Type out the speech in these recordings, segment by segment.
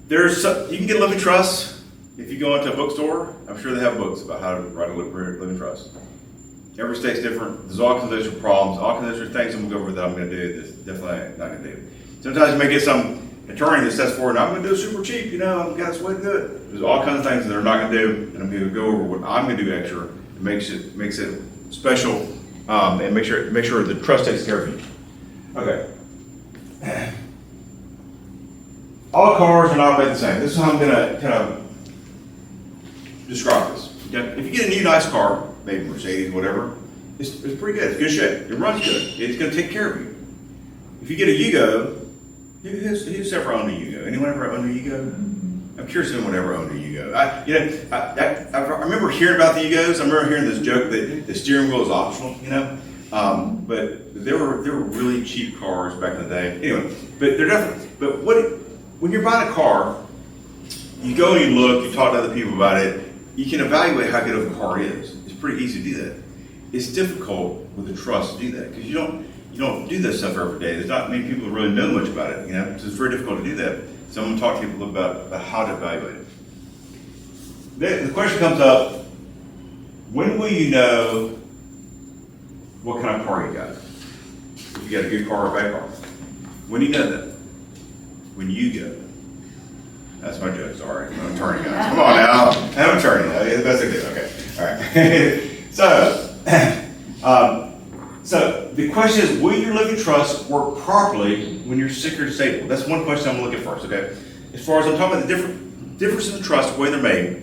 You can get a living trust if you go into a bookstore. I'm sure they have books about how to write a living trust. Every state's different. There's all kinds of different problems, all kinds of different things I'm going to go over that I'm going to do that's definitely not going to do. Sometimes you may get some attorney that says for it, and I'm going to do it super cheap, I've got this way to do it. There's all kinds of things that they're not going to do, and I'm going to go over what I'm going to do extra that makes it special, and make sure the trust takes care of you. Okay. All cars are not made the same. This is how I'm going to kind of describe this. Okay? If you get a new nice car, maybe Mercedes, whatever, it's pretty good. It's good shape. It runs good. It's going to take care of you. If you get a Yugo, who's ever owned a Yugo? Anyone ever owned a Yugo? I'm curious if anyone ever owned a Yugo. I remember hearing about the Yugos. I remember hearing this joke that the steering wheel is optional, but they were really cheap cars back in the day. Anyway, but they're definitely. But when you're buying a car, you go and you look, you talk to other people about it. You can evaluate how good of a car is. It's pretty easy to do that. It's difficult with a trust to do that because you don't do this stuff every day. There's not many people who really know much about it, so it's very difficult to do that. So I'm going to talk to people about how to evaluate it. Then the question comes up, when will you know what kind of car you got? If you got a good car or a bad car. When do you know that? When you go. That's my joke, sorry. I'm an attorney, guys. Come on now. I'm an attorney. That's the best I do. Okay. All right. So the question is, will your living trust work properly when you're sick or disabled? That's one question I'm going to look at first, okay? As far as I'm talking about the difference in the trust, the way they're made,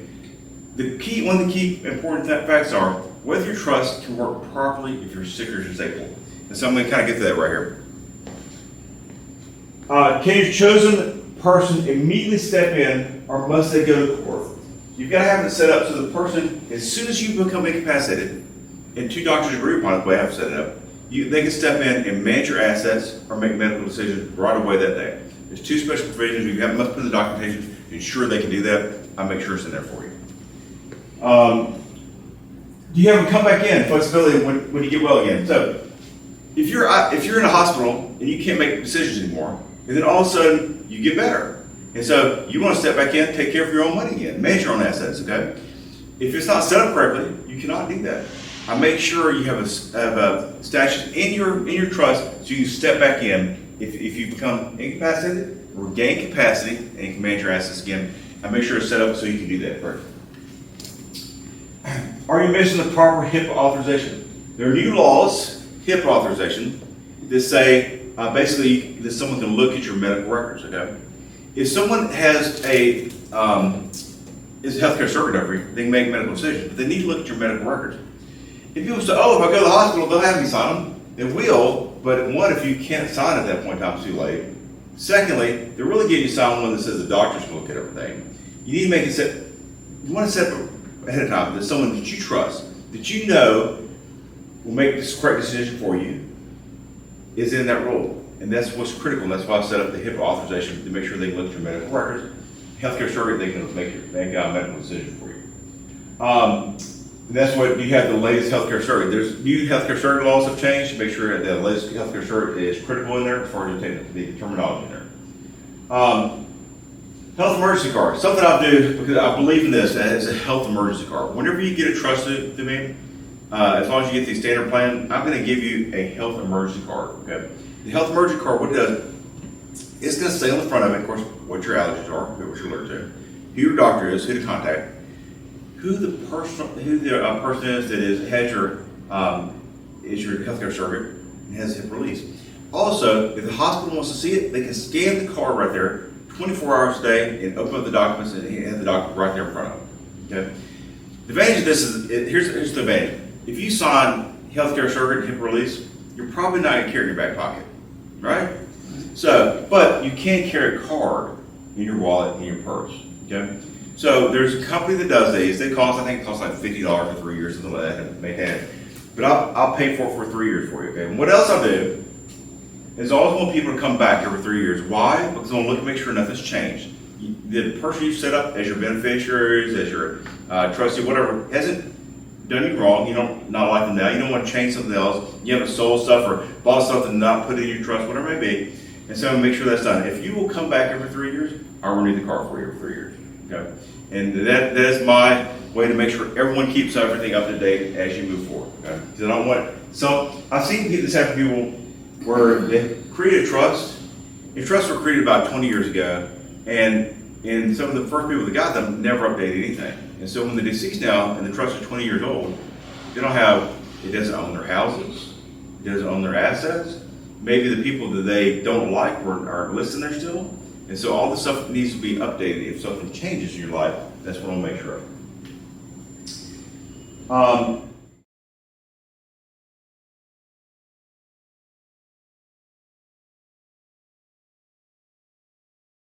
one of the key important facts are whether your trust can work properly if you're sick or disabled. And so I'm going to kind of get to that right here. Can your chosen person immediately step in, or must they go to court? You've got to have it set up so the person, as soon as you become incapacitated, and two doctors agree upon the way I have set it up, they can step in and manage your assets or make medical decisions right away that day. There's two special provisions. You must put in the documentation to ensure they can do that. I'll make sure it's in there for you. Do you have them come back in, flexibility when you get well again? So if you're in a hospital and you can't make decisions anymore, and then all of a sudden you get better, and so you want to step back in, take care of your own money again, manage your own assets, okay? If it's not set up correctly, you cannot do that. I make sure you have a statute in your trust so you can step back in if you become incapacitated or gain capacity and you can manage your assets again. I make sure it's set up so you can do that first. Are you missing the proper HIPAA authorization? There are new laws, HIPAA authorization, that say basically that someone can look at your medical records. Okay, if someone has is a healthcare secretary, they can make medical decisions, but they need to look at your medical records. If people say, "Oh, if I go to the hospital, they'll have me sign them," they will. But one, if you can't sign at that point in time, it's too late. Secondly, they're really getting you signed one that says the doctors can look at everything. You need to make it set. You want to set ahead of time that someone that you trust, that you know will make this correct decision for you, is in that role. And that's what's critical. And that's why I set up the HIPAA authorization to make sure they can look at your medical records. Healthcare surrogate, they can make a medical decision for you. And that's what you have the latest healthcare surrogate. There's new healthcare surrogate laws have changed to make sure that the latest healthcare surrogate is critical in there as far as the terminology in there. Health emergency card, something I do because I believe in this as a health emergency card. Whenever you get a trust to me, as long as you get the standard plan, I'm going to give you a health emergency card. Okay, the health emergency card, what it does, it's going to say on the front of it, of course, what your allergies are, what you're allergic to, who your doctor is, who to contact, who the person is that has your is your healthcare surrogate and has HIPAA release. Also, if the hospital wants to see it, they can scan the card right there, 24 hours a day, and open up the documents and have the document right there in front of them. Okay. The advantage of this is here's the advantage. If you sign healthcare surrogate and HIPAA release, you're probably not going to carry it in your back pocket, right? So, but you can carry a card in your wallet, in your purse, okay? So there's a company that does these. They cost, I think it costs like $50 for 3 years, something like that, and they have. But I'll pay for it for 3 years for you, okay? And what else I'll do is I always want people to come back every 3 years. Why? Because I want to look and make sure nothing's changed. The person you set up as your beneficiaries, as your trustee, whatever, hasn't done you wrong. You don't not like them now. You don't want to change something else. You haven't sold stuff or bought something not put in your trust, whatever it may be. And so make sure that's done. If you will come back every 3 years, I'll renew the car for you every 3 years. Okay? And that is my way to make sure everyone keeps everything up to date as you move forward. Okay? Because I don't want, so I've seen this happen to people where they created a trust. If trusts were created about 20 years ago, and some of the first people that got them never updated anything. And so when they're deceased now and the trust is 20 years old, they don't have, it doesn't own their houses, it doesn't own their assets. Maybe the people that they don't like are listed there still. And so all this stuff needs to be updated. If something changes in your life, that's what I'll make sure of.